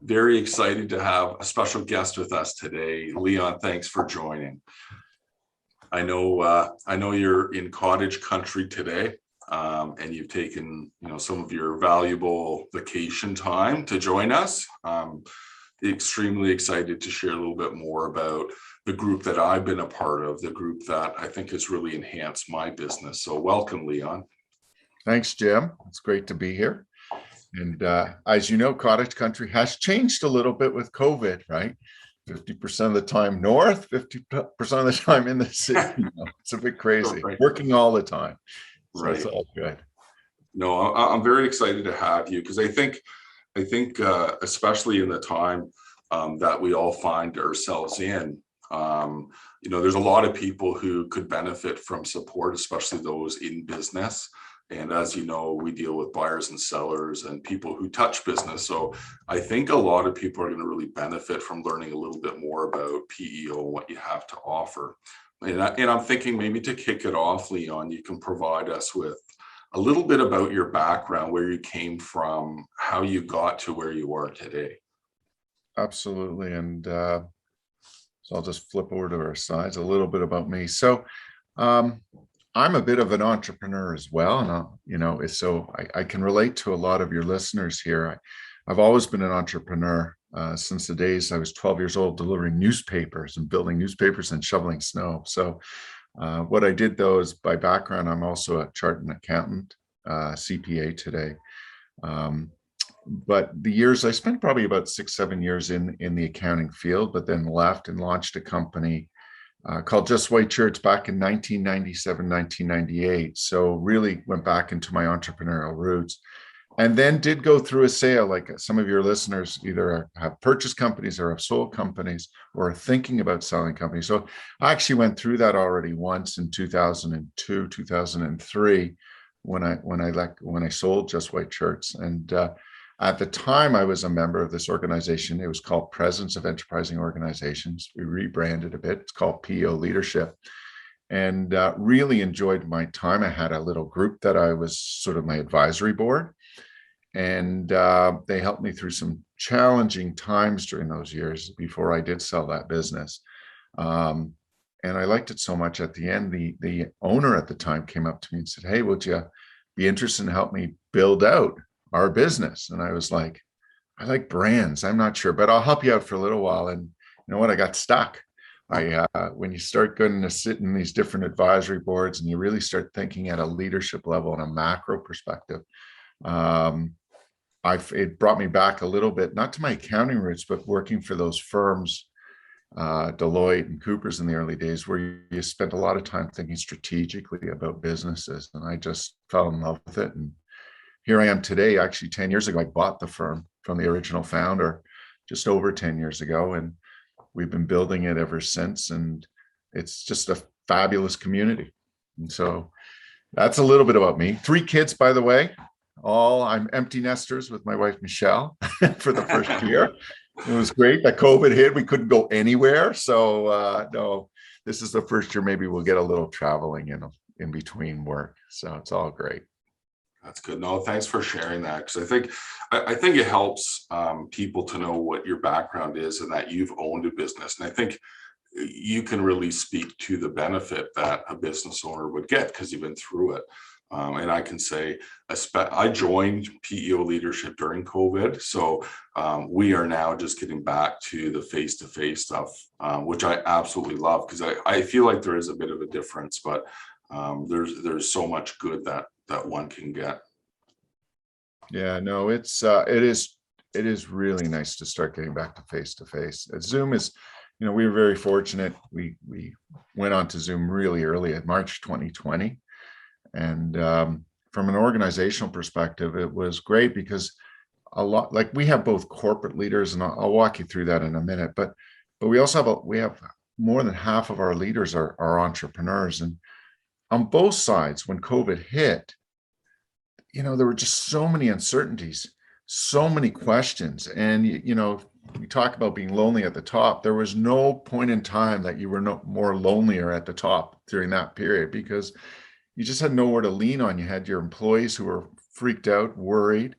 very excited to have a special guest with us today. Leon, thanks for joining. I know you're in cottage country today, and you've taken some of your valuable vacation time to join us. Extremely excited to share a little bit more about the group that I've been a part of, the group that I think has really enhanced my business. So welcome, Leon. Thanks, Jim. It's great to be here. And as you know, cottage country has changed a little bit with COVID, right? 50% of the time north, 50% of the time in the city. It's a bit crazy, right. Working all the time. So right. It's all good. No, I'm very excited to have you because I think especially in the time that we all find ourselves in, there's a lot of people who could benefit from support, especially those in business. And as you know, we deal with buyers and sellers and people who touch business. So I think a lot of people are going to really benefit from learning a little bit more about PEO and what you have to offer. And I'm thinking maybe to kick it off, Leon, you can provide us with a little bit about your background, where you came from, how you got to where you are today. Absolutely. And so I'll just flip over to our slides, a little bit about me. So I'm a bit of an entrepreneur as well. And, so I can relate to a lot of your listeners here. I've always been an entrepreneur since the days I was 12 years old, delivering newspapers and building newspapers and shoveling snow. So what I did, though, is by background, I'm also a chartered accountant, CPA today. But the years I spent probably about 6-7 years in the accounting field, but then left and launched a company called Just White Shirts back in 1997, 1998. So really went back into my entrepreneurial roots, and then did go through a sale. Like some of your listeners either have purchased companies or have sold companies or are thinking about selling companies. So I actually went through that already once in 2002, 2003, when I sold Just White Shirts. And at the time, I was a member of this organization. It was called Presidents of Enterprising Organizations. We rebranded a bit. It's called PEO Leadership, and really enjoyed my time. I had a little group that I was sort of my advisory board, and they helped me through some challenging times during those years before I did sell that business. And I liked it so much. At the end, the owner at the time came up to me and said, "Hey, would you be interested in help me build out our business?" And I was like, "I like brands. I'm not sure, but I'll help you out for a little while." And you know what? I got stuck. When you start going to sit in these different advisory boards and you really start thinking at a leadership level and a macro perspective, it brought me back a little bit, not to my accounting roots, but working for those firms, Deloitte and Coopers in the early days, where you spent a lot of time thinking strategically about businesses. And I just fell in love with it. And here I am today. Actually, 10 years ago, I bought the firm from the original founder just over 10 years ago. And we've been building it ever since. And it's just a fabulous community. And so that's a little bit about me. 3 kids, by the way. I'm empty nesters with my wife, Michelle, for the first year. It was great. That COVID hit. We couldn't go anywhere. So no, this is the first year maybe we'll get a little traveling in between work. So it's all great. That's good. No, thanks for sharing that, because I think it helps people to know what your background is and that you've owned a business. And I think you can really speak to the benefit that a business owner would get because you've been through it. And I can say, I joined PEO Leadership during COVID. So we are now just getting back to the face-to-face stuff, which I absolutely love, because I feel like there is a bit of a difference, but there's so much good that one can get. Yeah, no, it is really nice to start getting back to face. Zoom is, we were very fortunate. We went on to Zoom really early in March 2020. And from an organizational perspective, it was great because we have both corporate leaders, and I'll walk you through that in a minute, but we also have more than half of our leaders are entrepreneurs. And on both sides, when COVID hit, there were just so many uncertainties, so many questions. And, we talk about being lonely at the top. There was no point in time that you were more lonelier at the top during that period, because you just had nowhere to lean on. You had your employees who were freaked out, worried.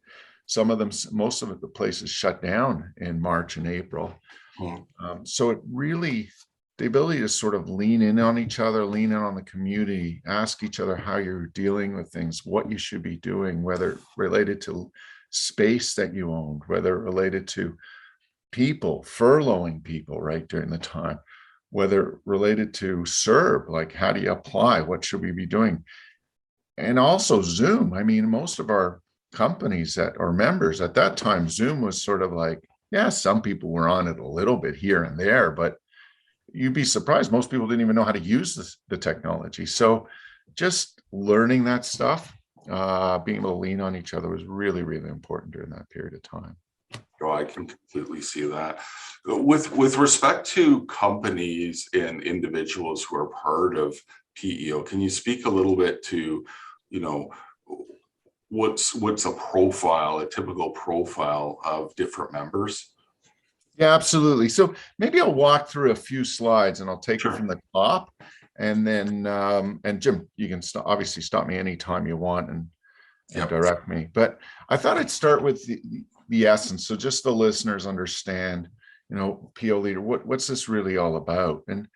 Some of them, most of the places shut down in March and April. So it really, the ability to sort of lean in on each other, lean in on the community, ask each other how you're dealing with things, what you should be doing, whether related to space that you owned, whether related to people, furloughing people right during the time, whether related to CERB, like how do you apply, what should we be doing? And also Zoom. I mean, most of our companies that are members at that time, Zoom was sort of like, yeah, some people were on it a little bit here and there, but you'd be surprised. Most people didn't even know how to use the technology. So just learning that stuff, being able to lean on each other was really, really important during that period of time. Oh, I can completely see that. With respect to companies and individuals who are part of PEO, can you speak a little bit to, you know, what's a profile, a typical profile of different members? Yeah, absolutely. So maybe I'll walk through a few slides and I'll take Sure. it from the top. And then, and Jim, you can obviously stop me anytime you want and Yep. direct me. But I thought I'd start with the essence. So just the listeners understand, PO leader, what's this really all about? And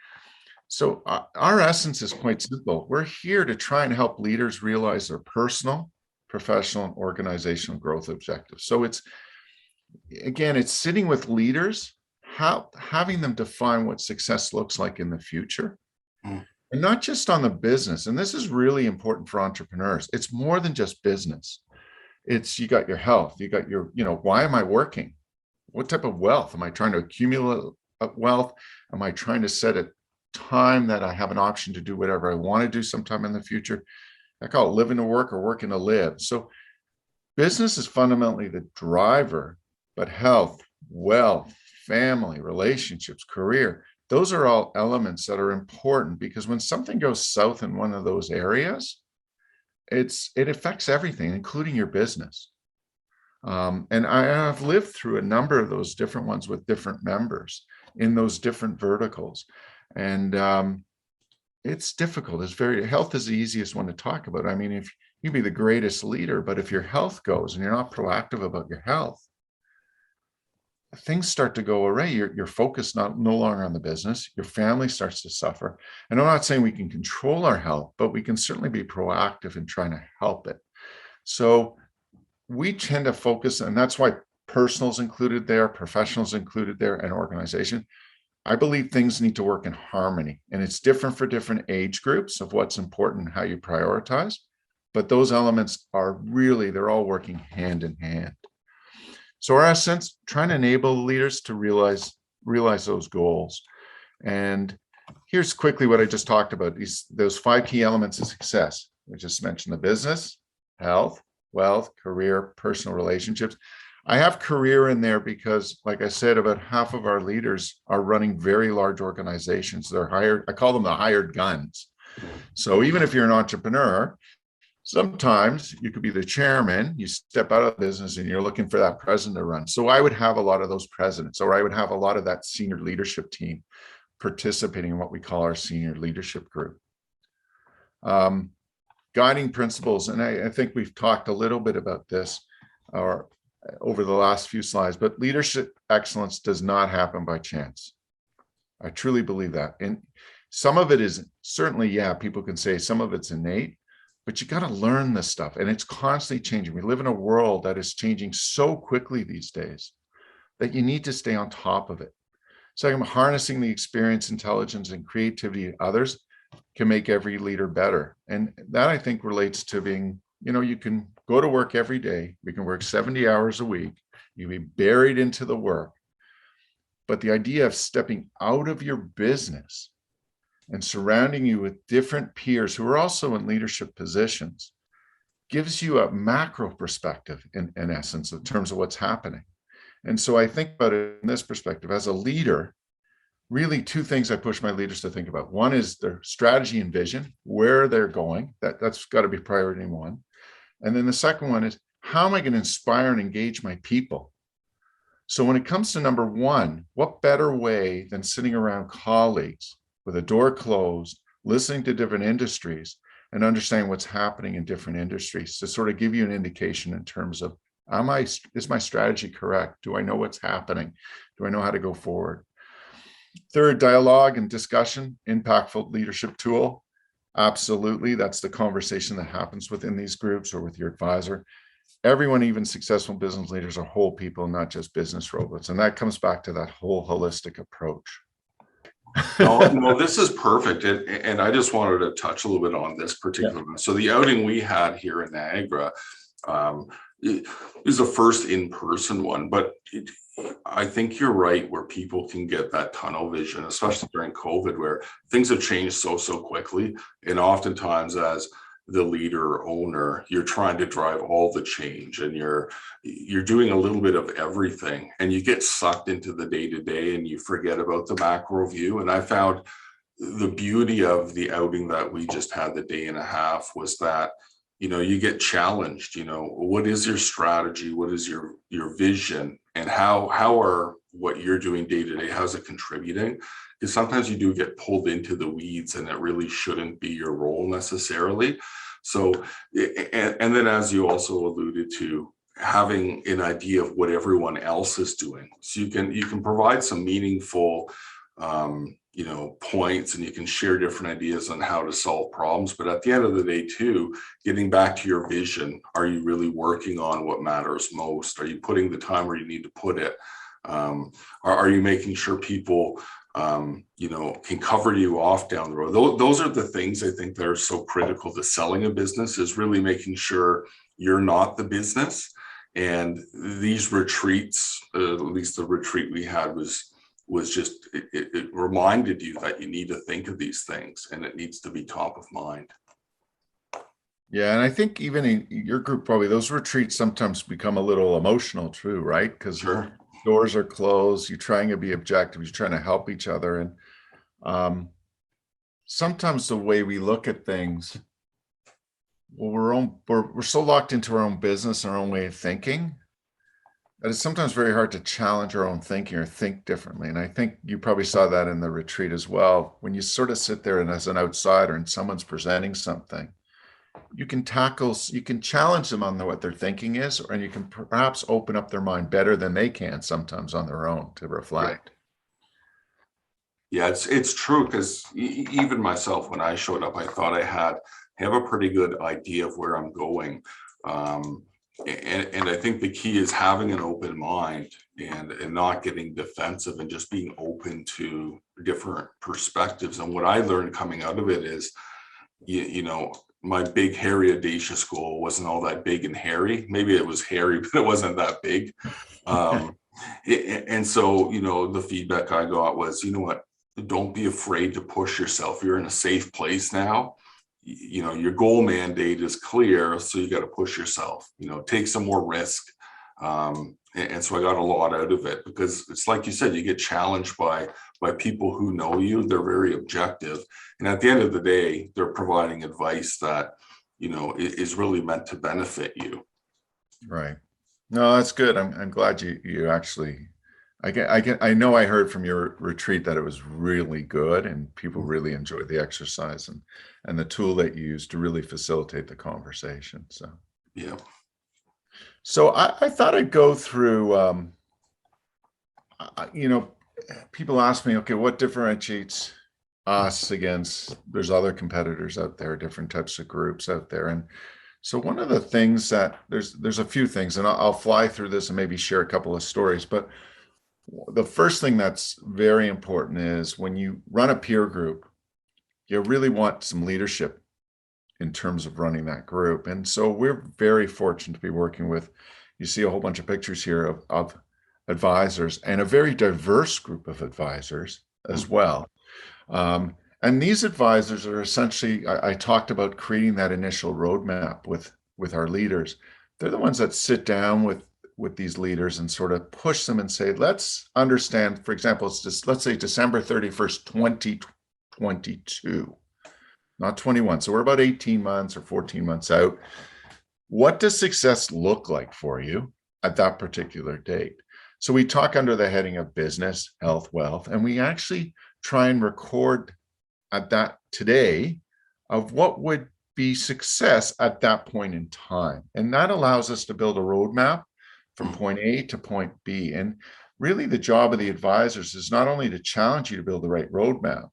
so our essence is quite simple. We're here to try and help leaders realize their personal, professional, and organizational growth objectives. So it's sitting with leaders, having them define what success looks like in the future. Mm. And not just on the business. And this is really important for entrepreneurs. It's more than just business. It's, you got your health, you got your, why am I working? What type of wealth? Am I trying to accumulate wealth? Am I trying to set a time that I have an option to do whatever I want to do sometime in the future? I call it living to work or working to live. So business is fundamentally the driver, but health, wealth, family, relationships, career, those are all elements that are important, because when something goes south in one of those areas, it affects everything, including your business. And I've lived through a number of those different ones with different members in those different verticals. And it's difficult. Health is the easiest one to talk about. I mean, if you be the greatest leader, but if your health goes and you're not proactive about your health, things start to go away. Your focus no longer on the business. Your family starts to suffer. And I'm not saying we can control our health, but we can certainly be proactive in trying to help it. So we tend to focus, and that's why personal is included there, professionals included there, and organization. I believe things need to work in harmony, and it's different for different age groups of what's important and how you prioritize. But those elements are really, they're all working hand in hand. So our essence, trying to enable leaders to realize those goals. And here's quickly what I just talked about, those 5 key elements of success. I just mentioned the business, health, wealth, career, personal relationships. I have career in there because, like I said, about half of our leaders are running very large organizations. They're hired, I call them the hired guns. So even if you're an entrepreneur, sometimes you could be the chairman, you step out of business and you're looking for that president to run. So I would have a lot of those presidents, or I would have a lot of that senior leadership team participating in what we call our senior leadership group. Guiding principles, and I think we've talked a little bit about this over the last few slides, but leadership excellence does not happen by chance. I truly believe that. And some of it is certainly, people can say some of it's innate, but you got to learn this stuff, and it's constantly changing. We live in a world that is changing so quickly these days that you need to stay on top of it. So I'm harnessing the experience, intelligence, and creativity of others can make every leader better. And that, I think, relates to being, you can go to work every day. We can work 70 hours a week. You can be buried into the work. But the idea of stepping out of your business and surrounding you with different peers who are also in leadership positions gives you a macro perspective, in essence, in terms of what's happening. And so I think about it in this perspective. As a leader, really 2 things I push my leaders to think about. One is their strategy and vision, where they're going. That's got to be priority 1. And then the second one is, how am I going to inspire and engage my people? So when it comes to number 1, what better way than sitting around colleagues with a door closed, listening to different industries and understanding what's happening in different industries to sort of give you an indication in terms of Is my strategy correct? Do I know what's happening? Do I know how to go forward? Third, dialogue and discussion, impactful leadership tool. Absolutely. That's the conversation that happens within these groups or with your advisor. Everyone, even successful business leaders, are whole people, not just business robots. And that comes back to that whole holistic approach. No, this is perfect. And I just wanted to touch a little bit on this particular one. So the outing we had here in Niagara is the first in-person one, but I think you're right, where people can get that tunnel vision, especially during COVID, where things have changed so quickly. And oftentimes as the leader or owner, you're trying to drive all the change, and you're doing a little bit of everything, and you get sucked into the day-to-day and you forget about the macro view. And I found the beauty of the outing that we just had, the day and a half, was that you get challenged. What is your strategy? What is your vision? And how are what you're doing day to day, how's it contributing? Because sometimes you do get pulled into the weeds, and it really shouldn't be your role necessarily. So, and then, as you also alluded to, having an idea of what everyone else is doing, so you can provide some meaningful points, and you can share different ideas on how to solve problems. But at the end of the day too, getting back to your vision, are you really working on what matters most? Are you putting the time where you need to put it? Are you making sure people can cover you off down the road? Those are the things I think that are so critical to selling a business, is really making sure you're not the business. And these retreats, at least the retreat we had, was just, it reminded you that you need to think of these things, and it needs to be top of mind. Yeah, and I think even in your group, probably those retreats sometimes become a little emotional too, right? Because Sure. Doors are closed, you're trying to be objective, you're trying to help each other. And sometimes the way we look at things, well, we're so locked into our own business, our own way of thinking, that it's sometimes very hard to challenge our own thinking or think differently. And I think you probably saw that in the retreat as well. When you sort of sit there and as an outsider and someone's presenting something, you can challenge them on what their thinking is, and you can perhaps open up their mind better than they can sometimes on their own to reflect. Yeah, it's true, because even myself, when I showed up, I thought I have a pretty good idea of where I'm going. And I think the key is having an open mind and not getting defensive, and just being open to different perspectives. And what I learned coming out of it is, my big, hairy, audacious goal wasn't all that big and hairy. Maybe it was hairy, but it wasn't that big. And so, the feedback I got was, what, don't be afraid to push yourself. You're in a safe place now. Your goal mandate is clear, so you got to push yourself, take some more risk. And so I got a lot out of it, because it's like you said, you get challenged by people who know you. They're very objective, and at the end of the day, they're providing advice that is really meant to benefit you. Right. No, that's good. I'm glad you actually. I know I heard from your retreat that it was really good, and people really enjoyed the exercise and the tool that you used to really facilitate the conversation. So yeah. So I thought I'd go through. People ask me, okay, what differentiates us against? There's other competitors out there, different types of groups out there, and so one of the things that there's a few things, and I'll fly through this and maybe share a couple of stories, but the first thing that's very important is when you run a peer group, you really want some leadership in terms of running that group. And so we're very fortunate to be working with, you see a whole bunch of pictures here of advisors, and a very diverse group of advisors as well. And these advisors are essentially, I talked about creating that initial roadmap with our leaders. They're the ones that sit down with these leaders and sort of push them and say, let's understand, for example, it's just, let's say December 31st, 2022, not 21. So we're about 18 months or 14 months out. What does success look like for you at that particular date? So we talk under the heading of business, health, wealth, and we actually try and record at that today of what would be success at that point in time. And that allows us to build a roadmap from point A to point B. And really the job of the advisors is not only to challenge you to build the right roadmap,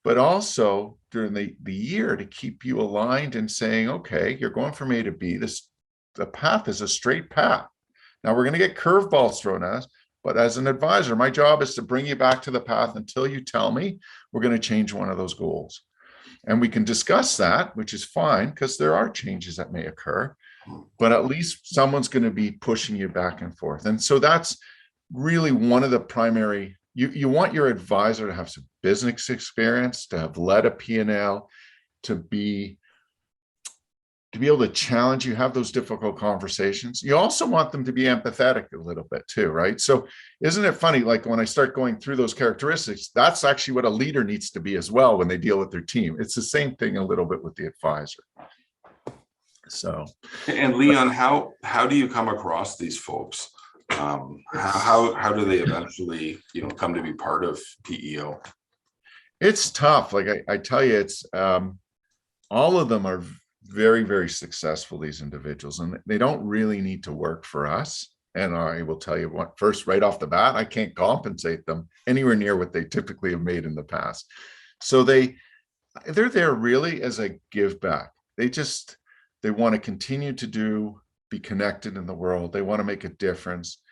but also during the year to keep you aligned and saying, okay, you're going from A to B. The path is a straight path. Now we're going to get curveballs thrown at us, but as an advisor, my job is to bring you back to the path until you tell me we're going to change one of those goals. And we can discuss that, which is fine because there are changes that may occur, but at least someone's going to be pushing you back and forth. And so that's really one of the primary, you want your advisor to have some business experience, to have led a P&L, to be able to challenge you, have those difficult conversations. You also want them to be empathetic a little bit too, right? So isn't it funny, like when I start going through those characteristics, that's actually what a leader needs to be as well when they deal with their team. It's the same thing a little bit with the advisor. So, and Leon, how do you come across these folks? How do they eventually, come to be part of PEO? It's tough. Like I tell you, it's all of them are very, very successful, these individuals, and they don't really need to work for us. And I will tell you what, first, right off the bat, I can't compensate them anywhere near what they typically have made in the past. So they're there really as a give back. They want to continue to be connected in the world. They want to make a difference.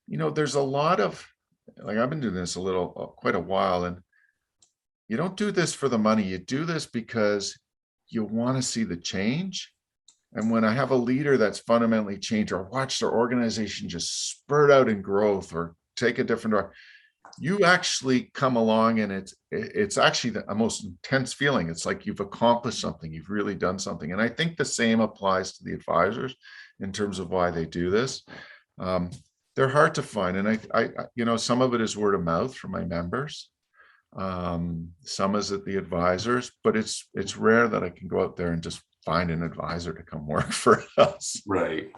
There's a lot of, like, I've been doing this quite a while, and you don't do this for the money. You do this because you want to see the change. And when I have a leader that's fundamentally changed, or watch their organization just spurt out in growth or take a different direction, you actually come along, and it's actually the most intense feeling. It's like you've accomplished something, you've really done something. And I think the same applies to the advisors in terms of why they do this. They're hard to find, and I some of it is word of mouth from my members. Some is at the advisors, but it's rare that I can go out there and just find an advisor to come work for us. Right.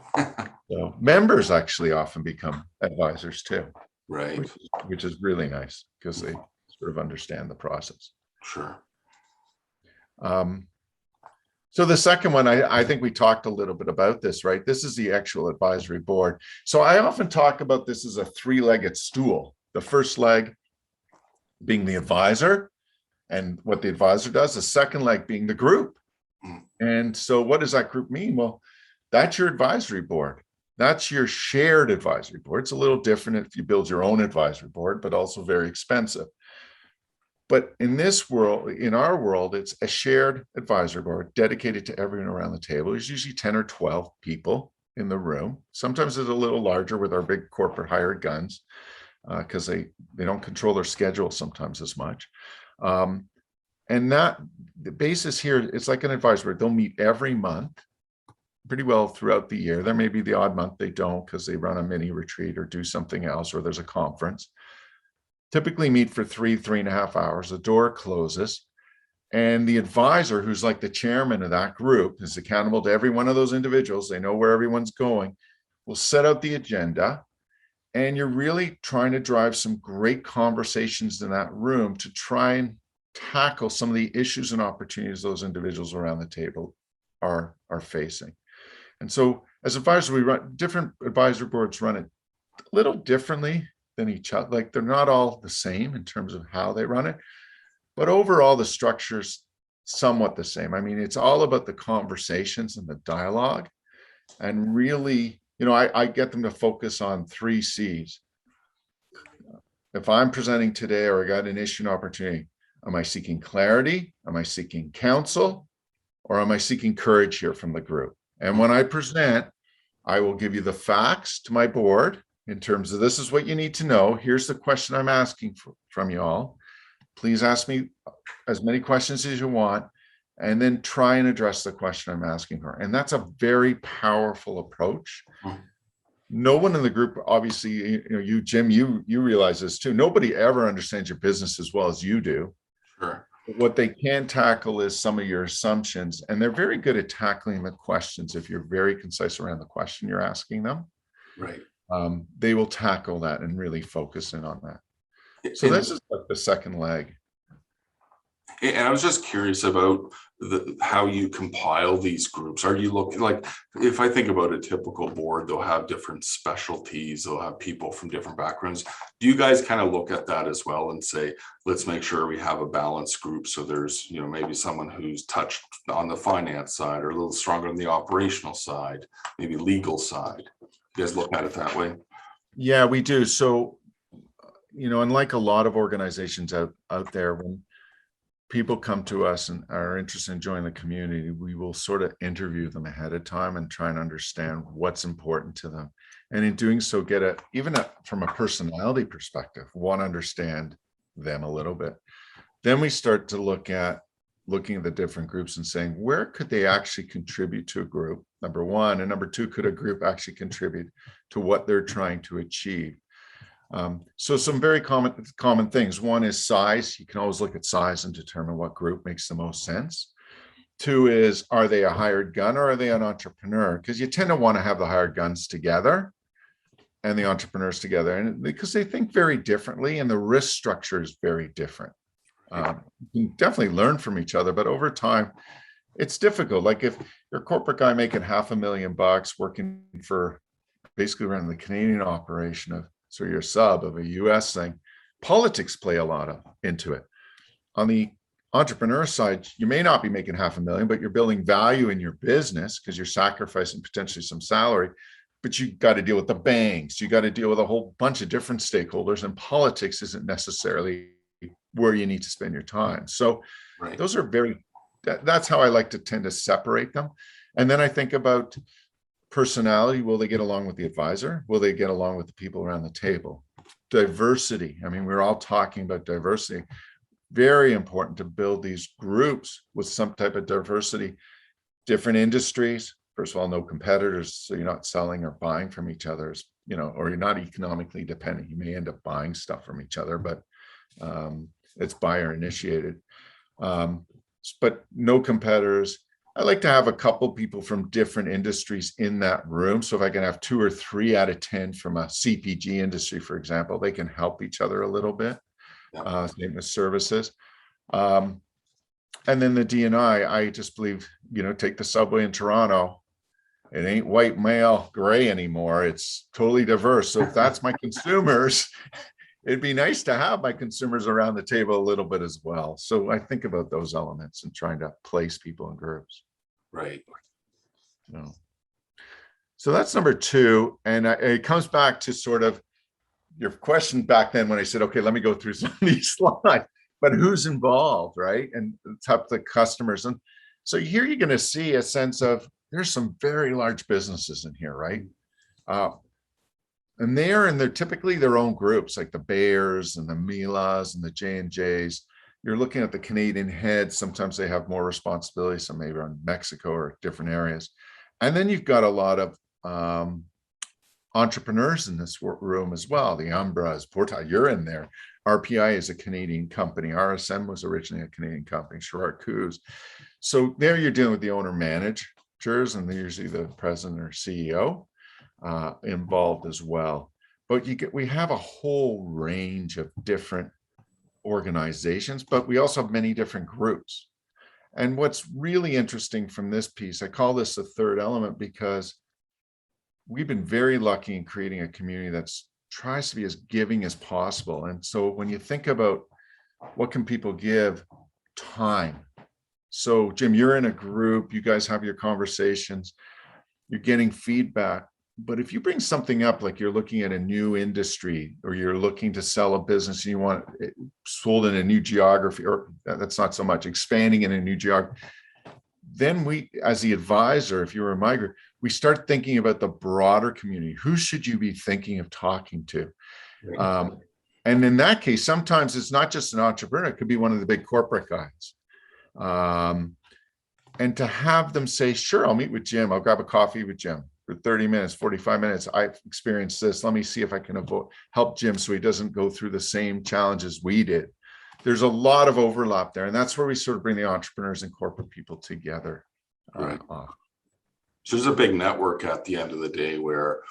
So members actually often become advisors too. Right. Which is really nice because they sort of understand the process. Sure. So the second one, I think we talked a little bit about this, right? This is the actual advisory board. So I often talk about this as a three-legged stool. The first leg being the advisor and what the advisor does. The second leg being the group. And so what does that group mean? Well, that's your advisory board. That's your shared advisory board. It's a little different if you build your own advisory board, but also very expensive. But in this world, in our world, it's a shared advisory board dedicated to everyone around the table. There's usually 10 or 12 people in the room. Sometimes it's a little larger with our big corporate hired guns because they don't control their schedule sometimes as much. And that the basis here, it's like an advisory board. They'll meet every month pretty well throughout the year. There may be the odd month they don't because they run a mini retreat or do something else, or there's a conference. Typically meet for 3.5 hours. The door closes, and the advisor, who's like the chairman of that group, is accountable to every one of those individuals. They know where everyone's going. Will set out the agenda, and you're really trying to drive some great conversations in that room to try and tackle some of the issues and opportunities those individuals around the table are facing. And so as advisors, we run different advisory boards, run it a little differently than each other. Like they're not all the same in terms of how they run it, but overall the structure's somewhat the same. I mean, it's all about the conversations and the dialogue, and really, I get them to focus on 3 C's. If I'm presenting today or I got an issue and opportunity, am I seeking clarity? Am I seeking counsel? Or am I seeking courage here from the group? And when I present, I will give you the facts to my board in terms of this is what you need to know. Here's the question I'm asking from you all. Please ask me as many questions as you want, and then try and address the question I'm asking for. And that's a very powerful approach. No one in the group, obviously, you, Jim, you realize this too. Nobody ever understands your business as well as you do. Sure. What they can tackle is some of your assumptions, and they're very good at tackling the questions. If you're very concise around the question you're asking them, right, they will tackle that and really focus in on that. So this is like the second leg. And I was just curious about how you compile these groups? Are you looking, like, if I think about a typical board, they'll have different specialties, they'll have people from different backgrounds. Do you guys kind of look at that as well and say, let's make sure we have a balanced group, so there's, you know, maybe someone who's touched on the finance side or a little stronger on the operational side, maybe legal side? You guys look at it that way? Yeah, we do. So, you know, unlike a lot of organizations out there, when people come to us and are interested in joining the community, we will sort of interview them ahead of time and try and understand what's important to them. And in doing so, from a personality perspective, want to understand them a little bit. Then we start to looking at the different groups and saying, where could they actually contribute to a group? Number one, and number two, could a group actually contribute to what they're trying to achieve? So some very common things. One is size. You can always look at size and determine what group makes the most sense. Two is, are they a hired gun or are they an entrepreneur? Because you tend to want to have the hired guns together and the entrepreneurs together, and because they think very differently and the risk structure is very different. You can definitely learn from each other, but over time, it's difficult. Like if you're a corporate guy making $500,000 working for basically running the Canadian operation of, so you're a sub of a US thing, politics play a lot into it. On the entrepreneur side, you may not be making $500,000, but you're building value in your business because you're sacrificing potentially some salary, but you got to deal with the banks. You got to deal with a whole bunch of different stakeholders, and politics isn't necessarily where you need to spend your time. So those are that's how I like to tend to separate them. And then I think about personality. Will they get along with the advisor? Will they get along with the people around the table? Diversity. I mean, we're all talking about diversity. Very important to build these groups with some type of diversity. Different industries. First of all, no competitors, so you're not selling or buying from each other's, you know, or you're not economically dependent. You may end up buying stuff from each other, but it's buyer initiated. But no competitors. I like to have a couple people from different industries in that room. So if I can have 2 or 3 out of 10 from a CPG industry, for example, they can help each other a little bit. Same with services. And then the D&I, I just believe, you know, take the subway in Toronto. It ain't white, male, gray anymore. It's totally diverse. So if that's my consumers, it'd be nice to have my consumers around the table a little bit as well. So I think about those elements and trying to place people in groups. Right. So that's number 2. And it comes back to sort of your question back then when I said, okay, let me go through some of these slides, but who's involved, right? And the type of the customers. And so here you're going to see a sense of, there's some very large businesses in here, right? And they're typically their own groups, like the Bayers and the Milas and the J&Js. You're looking at the Canadian heads. Sometimes they have more responsibility, some maybe on Mexico or different areas. And then you've got a lot of entrepreneurs in this room as well. The Umbras, Portage, you're in there. RPI is a Canadian company. RSM was originally a Canadian company, Sherrard Coos. So there you're dealing with the owner managers, and they're usually the president or CEO involved as well. But we have a whole range of different organizations, but we also have many different groups. And what's really interesting from this piece, I call this the third element, because we've been very lucky in creating a community that tries to be as giving as possible. And so when you think about what can people give, time. So Jim, you're in a group, you guys have your conversations, you're getting feedback. But if you bring something up, like you're looking at a new industry, or you're looking to sell a business and you want it sold in a new geography, or that's not so much, expanding in a new geography, then we, as the advisor, if you were a migrant, we start thinking about the broader community. Who should you be thinking of talking to? And in that case, sometimes it's not just an entrepreneur, it could be one of the big corporate guys. And to have them say, sure, I'll meet with Jim, I'll grab a coffee with Jim for 30 minutes, 45 minutes. I've experienced this. Let me see if I can help Jim so he doesn't go through the same challenges we did. There's a lot of overlap there. And that's where we sort of bring the entrepreneurs and corporate people together. Right. So there's a big network at the end of the day where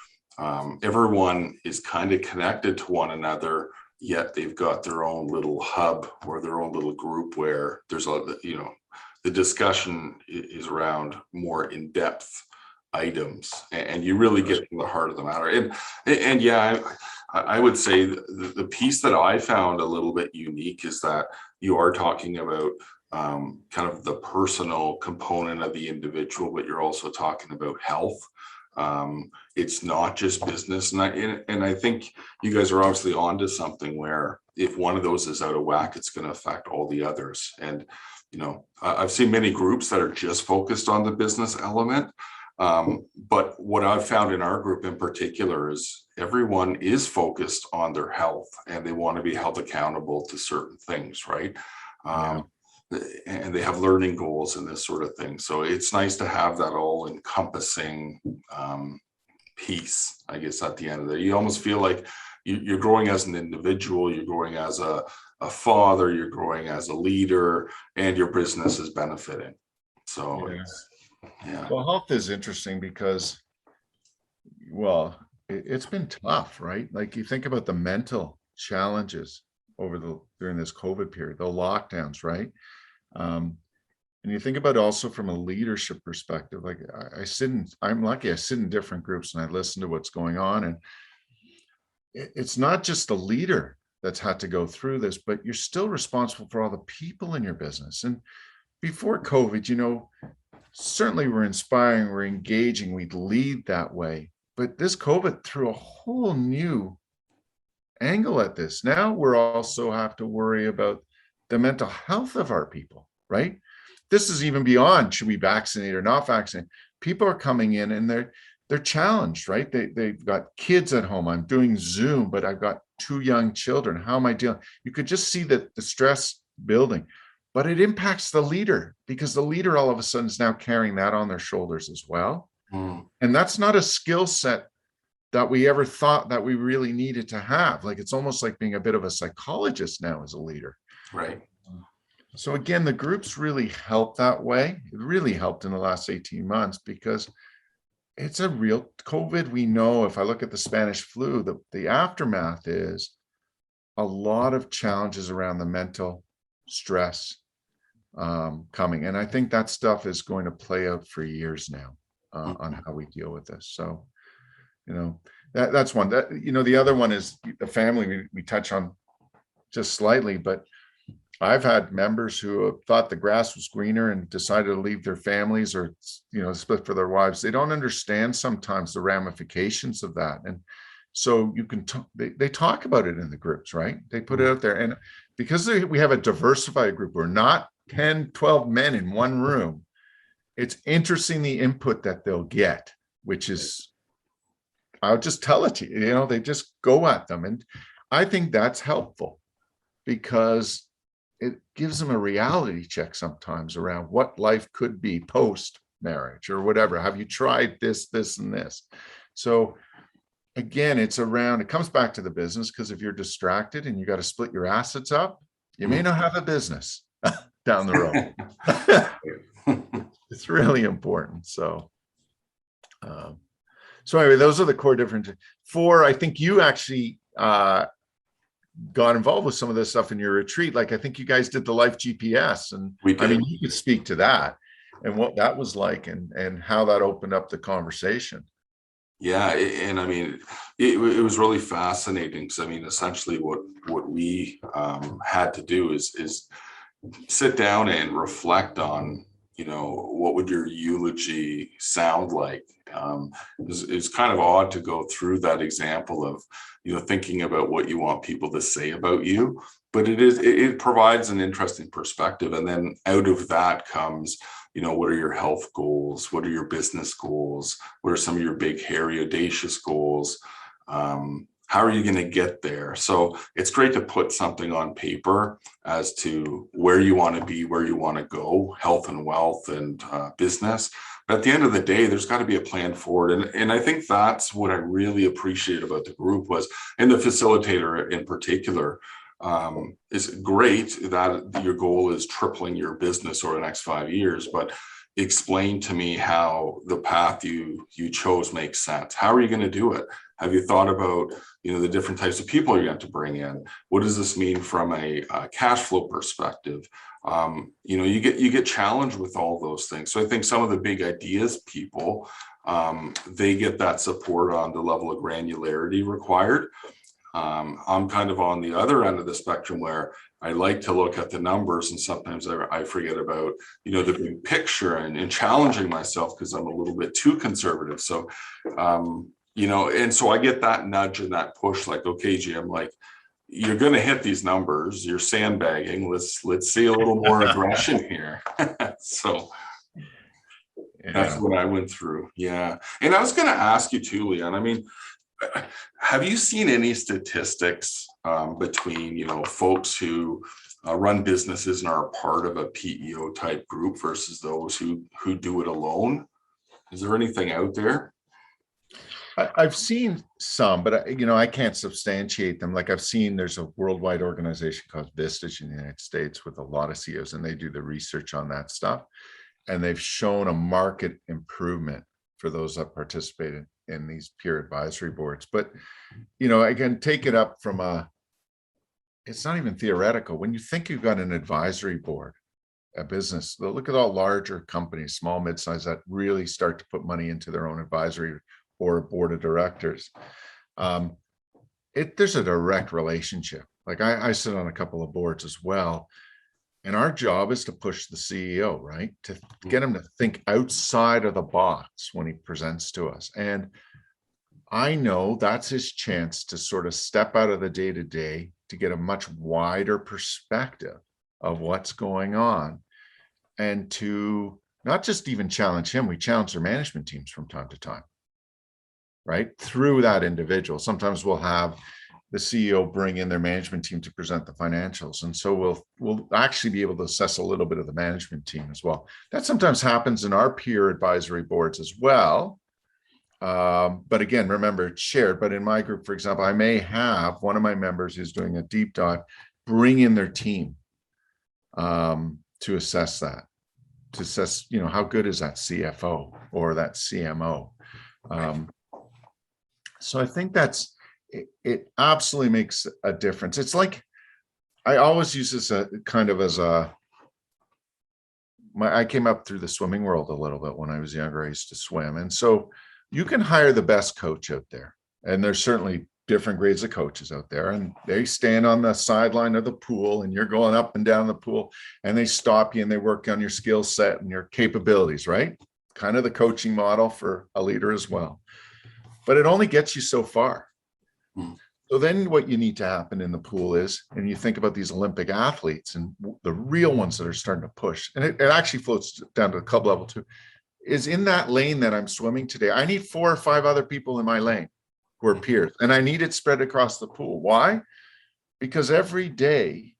everyone is kind of connected to one another, yet they've got their own little hub or their own little group where there's a, the discussion is around more in-depth items, and you really get to the heart of the matter. And yeah, I would say the piece that I found a little bit unique is that you are talking about kind of the personal component of the individual, but you're also talking about health. It's not just business, and I think you guys are obviously onto something where if one of those is out of whack, it's going to affect all the others. And I've seen many groups that are just focused on the business element. But what I've found in our group in particular is everyone is focused on their health, and they want to be held accountable to certain things, right? And they have learning goals and this sort of thing. So it's nice to have that all encompassing piece, I guess, at the end of the day. You almost feel like you're growing as an individual, you're growing as a father, you're growing as a leader, and your business is benefiting. So yeah. Well, health is interesting because, well, it's been tough, right? Like you think about the mental challenges during this COVID period, the lockdowns, right? And you think about also from a leadership perspective, like I'm lucky, I sit in different groups and I listen to what's going on. And it's not just the leader that's had to go through this, but you're still responsible for all the people in your business. And before COVID, certainly we're inspiring, we're engaging, we'd lead that way. But this COVID threw a whole new angle at this. Now we're also have to worry about the mental health of our people, right? This is even beyond should we vaccinate or not vaccinate. People are coming in and they're challenged, right? They've got kids at home. I'm doing Zoom, but I've got 2 young children. How am I dealing? You could just see the stress building, but it impacts the leader because the leader all of a sudden is now carrying that on their shoulders as well. And that's not a skill set that we ever thought that we really needed to have. Like it's almost like being a bit of a psychologist now as a leader. Right. So again, the groups really helped that way. It really helped in the last 18 months because it's a real COVID. We know if I look at the Spanish flu, the aftermath is a lot of challenges around the mental stress coming. And I think that stuff is going to play out for years now on how we deal with this. So, that's one. The other one is the family we touch on just slightly, but I've had members who have thought the grass was greener and decided to leave their families or, split for their wives. They don't understand sometimes the ramifications of that. And so they talk about it in the groups, right? They put it out there. And because we have a diversified group, we're not 10, 12 men in one room. It's interesting the input that they'll get, which is, I'll just tell it to you, they just go at them. And I think that's helpful because it gives them a reality check sometimes around what life could be post marriage or whatever. Have you tried this, and this? So again, it comes back to the business, because if you're distracted and you got to split your assets up, you may not have a business down the road. It's really important. So anyway, those are the core differences. 4, I think you actually got involved with some of this stuff in your retreat. Like I think you guys did the life GPS, and I mean, you could speak to that and what that was like and how that opened up the conversation. Yeah, and I mean, it was really fascinating because I mean, essentially what we had to do is sit down and reflect on, what would your eulogy sound like? It's kind of odd to go through that example of, thinking about what you want people to say about you, but it provides an interesting perspective. And then out of that comes, what are your health goals? What are your business goals? What are some of your big, hairy, audacious goals? How are you going to get there? So it's great to put something on paper as to where you want to be, where you want to go, health and wealth and business. But at the end of the day, there's got to be a plan forward. And I think that's what I really appreciate about the group was, and the facilitator in particular, is great that your goal is tripling your business over the next 5 years, but explain to me how the path you chose makes sense. How are you going to do it? Have you thought about, the different types of people you're going to have to bring in? What does this mean from a cash flow perspective? you get challenged with all those things. So I think some of the big ideas people, they get that support on the level of granularity required. I'm kind of on the other end of the spectrum where I like to look at the numbers, and sometimes I forget about, the big picture and challenging myself because I'm a little bit too conservative. So, and so I get that nudge and that push, like, okay, Jim, like, you're going to hit these numbers. You're sandbagging. Let's see a little more aggression here. So that's what I went through. Yeah. And I was going to ask you too, Leon. I mean, have you seen any statistics between, folks who run businesses and are a part of a PEO type group versus those who do it alone? Is there anything out there? I've seen some, but I can't substantiate them. Like I've seen, there's a worldwide organization called Vistage in the United States with a lot of CEOs, and they do the research on that stuff. And they've shown a market improvement for those that participated in these peer advisory boards. But, I can take it up from it's not even theoretical. When you think you've got an advisory board, a business, look at all larger companies, small, mid-size, that really start to put money into their own advisory or board of directors. There's a direct relationship. Like I sit on a couple of boards as well. And our job is to push the CEO, right? To get him to think outside of the box when he presents to us. And I know that's his chance to sort of step out of the day-to-day to get a much wider perspective of what's going on, and to not just even challenge him, we challenge their management teams from time to time, right? Through that individual. Sometimes we'll have the CEO bring in their management team to present the financials. And so we'll actually be able to assess a little bit of the management team as well. That sometimes happens in our peer advisory boards as well. But again, remember, it's shared. But in my group, for example, I may have one of my members who's doing a deep dive, bring in their team to assess that, to assess, how good is that CFO or that CMO. So I think it absolutely makes a difference. It's like, I always use this I came up through the swimming world a little bit when I was younger. I used to swim. And so you can hire the best coach out there. And there's certainly different grades of coaches out there, and they stand on the sideline of the pool and you're going up and down the pool, and they stop you and they work on your skill set and your capabilities, right? Kind of the coaching model for a leader as well. But it only gets you so far. So then what you need to happen in the pool is, and you think about these Olympic athletes and the real ones that are starting to push, and it actually floats down to the club level too, is in that lane that I'm swimming today, I need 4 or 5 other people in my lane who are peers, and I need it spread across the pool. Why? Because every day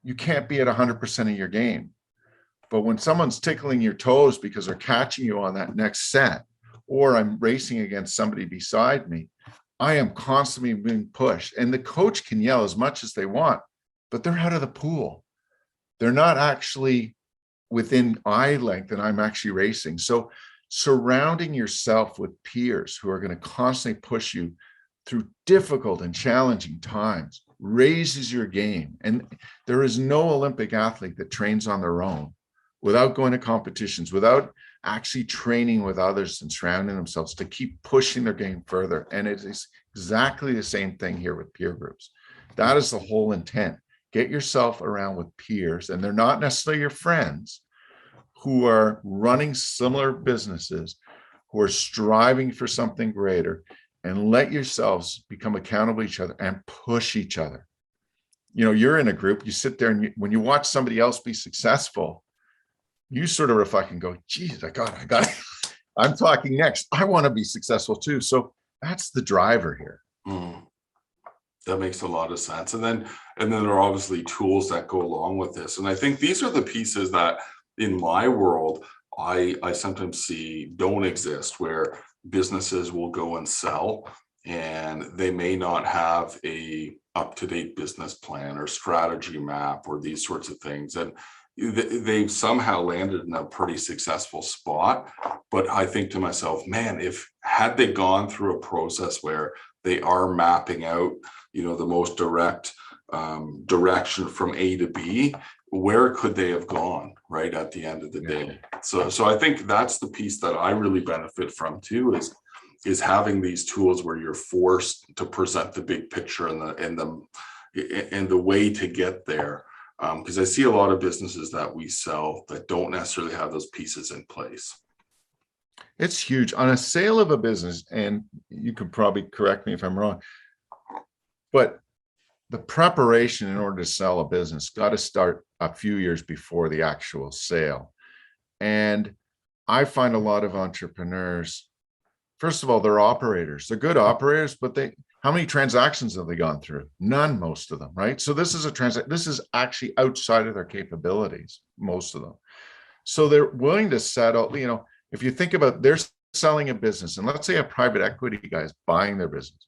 you can't be at 100% of your game. But when someone's tickling your toes because they're catching you on that next set, or I'm racing against somebody beside me, I am constantly being pushed. And the coach can yell as much as they want, but they're out of the pool. They're not actually within eye length, and I'm actually racing. So surrounding yourself with peers who are going to constantly push you through difficult and challenging times raises your game. And there is no Olympic athlete that trains on their own without going to competitions, without actually training with others and surrounding themselves to keep pushing their game further. And it is exactly the same thing here with peer groups. That is the whole intent. Get yourself around with peers, and they're not necessarily your friends, who are running similar businesses, who are striving for something greater, and let yourselves become accountable to each other and push each other. You're in a group, you sit there, and when you watch somebody else be successful, you sort of reflect and go, geez, I got it. I'm talking next. I want to be successful too. So that's the driver here. That makes a lot of sense. And then there are obviously tools that go along with this. And I think these are the pieces that in my world, I sometimes see don't exist, where businesses will go and sell and they may not have a up-to-date business plan or strategy map or these sorts of things. And they've somehow landed in a pretty successful spot. But I think to myself, man, had they gone through a process where they are mapping out, the most direct direction from A to B, where could they have gone, right, at the end of the day? So I think that's the piece that I really benefit from too, is having these tools where you're forced to present the big picture and the way to get there. Because I see a lot of businesses that we sell that don't necessarily have those pieces in place. It's huge on a sale of a business, and you could probably correct me if I'm wrong, but the preparation in order to sell a business got to start a few years before the actual sale. And I find a lot of entrepreneurs, first of all, they're operators. They're good operators, but how many transactions have they gone through? None, most of them, right? So this is this is actually outside of their capabilities, most of them. So they're willing to settle, if you think about they're selling a business, and let's say a private equity guy is buying their business.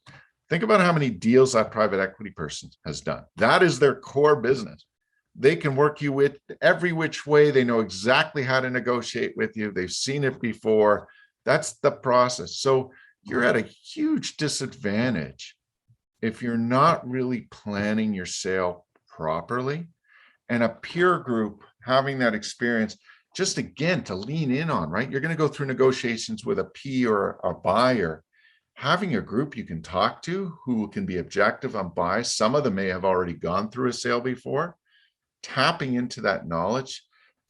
Think about how many deals that private equity person has done. That is their core business. They can work you with every which way. They know exactly how to negotiate with you. They've seen it before. That's the process. So you're at a huge disadvantage if you're not really planning your sale properly. And a peer group having that experience, just again, to lean in on, right? You're going to go through negotiations with a P or a buyer. Having a group you can talk to who can be objective on buys. Some of them may have already gone through a sale before. Tapping into that knowledge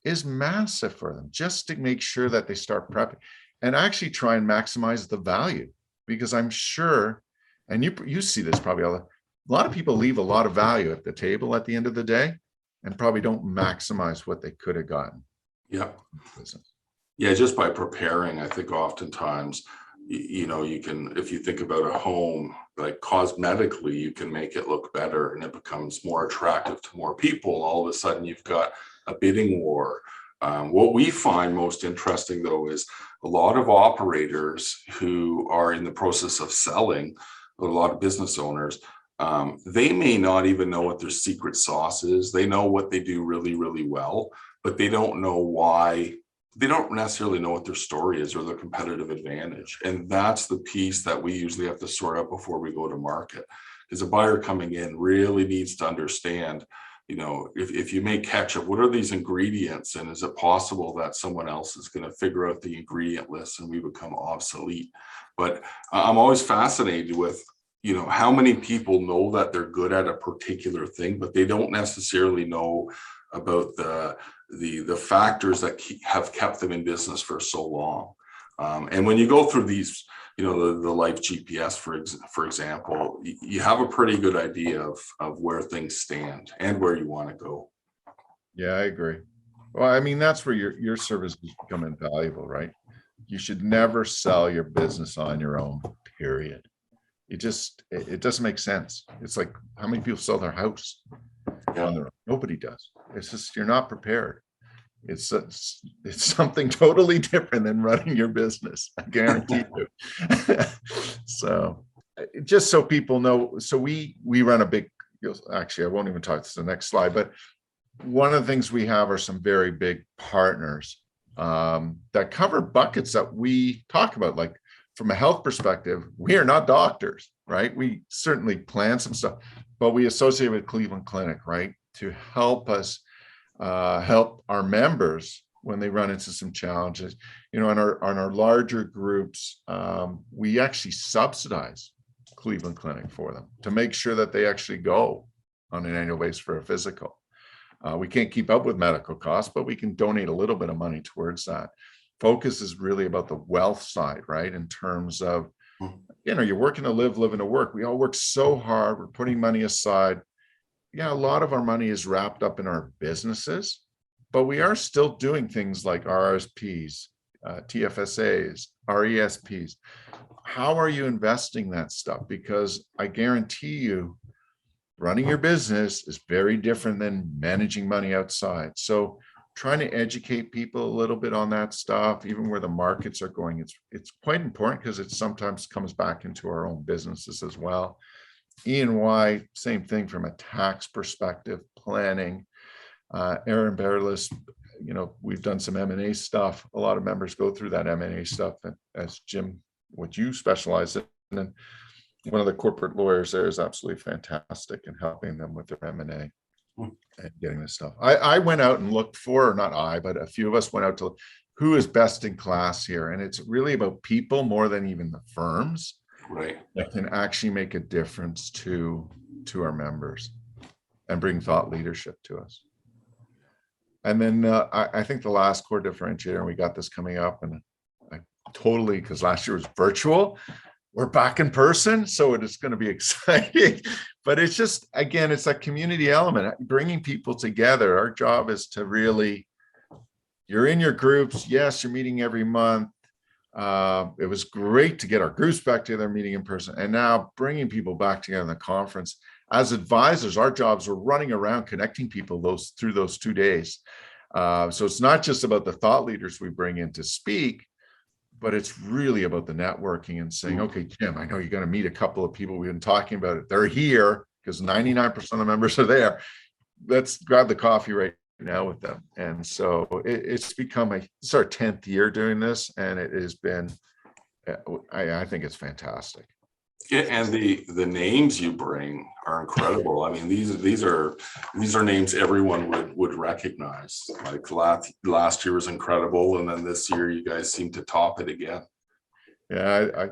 is massive for them, just to make sure that they start prepping and actually try and maximize the value. Because I'm sure, and you see this probably, a lot of people leave a lot of value at the table at the end of the day and probably don't maximize what they could have gotten. Yeah. Yeah, just by preparing, I think oftentimes, you can, if you think about a home, like cosmetically, you can make it look better and it becomes more attractive to more people. All of a sudden, you've got a bidding war. What we find most interesting, though, is a lot of operators who are in the process of selling, a lot of business owners, they may not even know what their secret sauce is. They know what they do really, really well, but they don't know why. They don't necessarily know what their story is or their competitive advantage. And that's the piece that we usually have to sort out before we go to market. Because a buyer coming in really needs to understand, if you make ketchup, what are these ingredients? And is it possible that someone else is going to figure out the ingredient list and we become obsolete? But I'm always fascinated with, how many people know that they're good at a particular thing, but they don't necessarily know about the factors that have kept them in business for so long. And when you go through these, the life GPS, for example, you have a pretty good idea of where things stand and where you want to go. Yeah, I agree. Well, I mean, that's where your services become invaluable, right? You should never sell your business on your own, period. It doesn't make sense. It's like, how many people sell their house on their own? Nobody does. It's just, you're not prepared. It's something totally different than running your business. I guarantee you. So just so people know, so we run a big, actually, I won't even talk to the next slide, but one of the things we have are some very big partners that cover buckets that we talk about. Like from a health perspective, we are not doctors, right? We certainly plan some stuff, but we associate with Cleveland Clinic, right? To help us help our members when they run into some challenges. On our larger groups, we actually subsidize Cleveland Clinic for them to make sure that they actually go on an annual basis for a physical. We can't keep up with medical costs, but we can donate a little bit of money towards that. Focus is really about the wealth side, right? In terms of, you're working to live, living to work. We all work so hard. We're putting money aside. Yeah, a lot of our money is wrapped up in our businesses, but we are still doing things like RSPs, TFSAs, RESPs. How are you investing that stuff? Because I guarantee you, running your business is very different than managing money outside. So trying to educate people a little bit on that stuff, even where the markets are going, it's quite important because it sometimes comes back into our own businesses as well. E&Y, same thing from a tax perspective, planning. Aaron Bearless, we've done some M&A stuff. A lot of members go through that M&A stuff. And as Jim, what you specialize in, and one of the corporate lawyers there is absolutely fantastic in helping them with their M&A. and getting this stuff. I went out and looked for, or not I, but a few of us went out to who is best in class here. And it's really about people more than even the firms, Right. that can actually make a difference to our members and bring thought leadership to us. And then I think the last core differentiator, and we got this coming up, and I totally, because last year was virtual, we're back in person, so it is going to be exciting. But it's just, again, it's that community element, bringing people together. Our job is to really, you're in your groups. Yes, you're meeting every month. It was great to get our groups back together, meeting in person, and now bringing people back together in the conference. As advisors, our jobs are running around connecting people through those 2 days. So it's not just about the thought leaders we bring in to speak, but it's really about the networking and saying, okay, Jim, I know you're going to meet a couple of people we've been talking about it. They're here because 99% of the members are there. Let's grab the coffee right now with them. And so it's become it's our 10th year doing this, and it has been, I think it's fantastic. Yeah, and the names you bring are incredible. I mean, these are names everyone would recognize. Like last year was incredible, and then this year you guys seem to top it again. Yeah,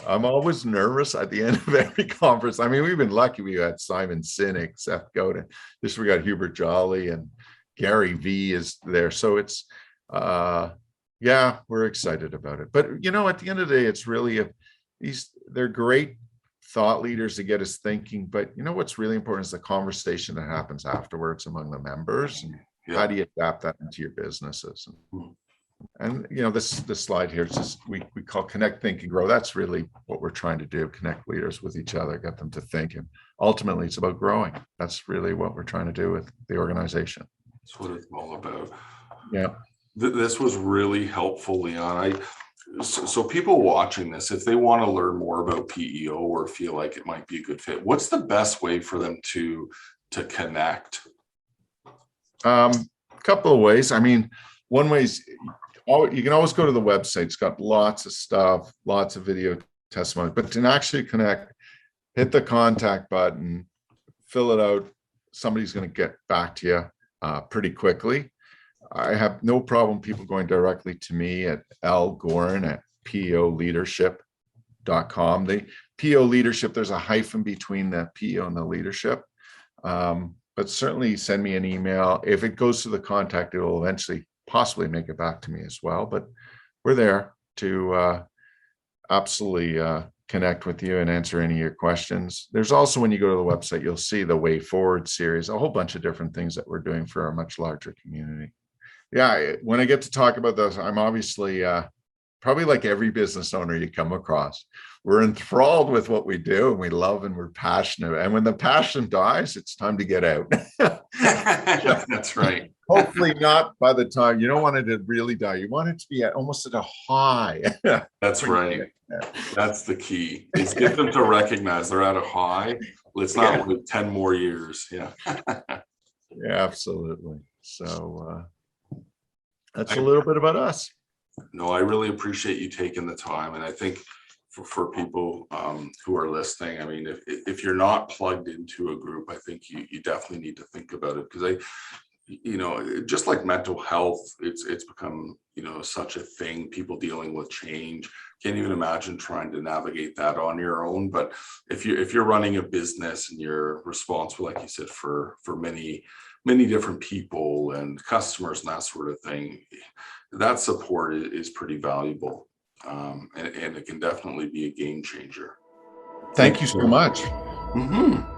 I'm always nervous at the end of every conference. I mean, we've been lucky. We had Simon Sinek, Seth Godin. This we got Hubert Jolly, and Gary V is there. So it's yeah, we're excited about it. But at the end of the day, it's really they're great thought leaders to get us thinking. But what's really important is the conversation that happens afterwards among the members, and how do you adapt that into your businesses? And this slide here, it's just we call connect, think, and grow. That's really what we're trying to do: connect leaders with each other, get them to think, and ultimately it's about growing. That's really what we're trying to do with the organization. That's what it's all about. Yeah. This was really helpful, Leon. So people watching this, if they want to learn more about PEO or feel like it might be a good fit, what's the best way for them to connect? Couple of ways. I mean, one way is you can always go to the website. It's got lots of stuff, lots of video testimony, but to actually connect, hit the contact button, fill it out. Somebody's going to get back to you pretty quickly. I have no problem people going directly to me at Goren at PEOleadership.com. The PEO Leadership, there's a hyphen between the PEO and the leadership. But certainly send me an email. If it goes to the contact, it will eventually possibly make it back to me as well. But we're there to absolutely connect with you and answer any of your questions. There's also, when you go to the website, you'll see the Way Forward series, a whole bunch of different things that we're doing for a much larger community. Yeah, when I get to talk about those, I'm obviously probably like every business owner you come across. We're enthralled with what we do, and we love, and we're passionate. And when the passion dies, it's time to get out. That's right. Hopefully not by the time, you don't want it to really die. You want it to be almost at a high. That's right. That's the key, is get them to recognize they're at a high. Let's not wait 10 more years. Yeah. Yeah, absolutely. So that's a little bit about us. No, I really appreciate you taking the time. And I think for people who are listening, I mean, if you're not plugged into a group, I think you definitely need to think about it, because just like mental health, it's become, such a thing, people dealing with change. Can't even imagine trying to navigate that on your own. But if you're running a business and you're responsible, like you said, for many different people and customers and that sort of thing, that support is pretty valuable. And it can definitely be a game changer. Thank you so much. Mm-hmm.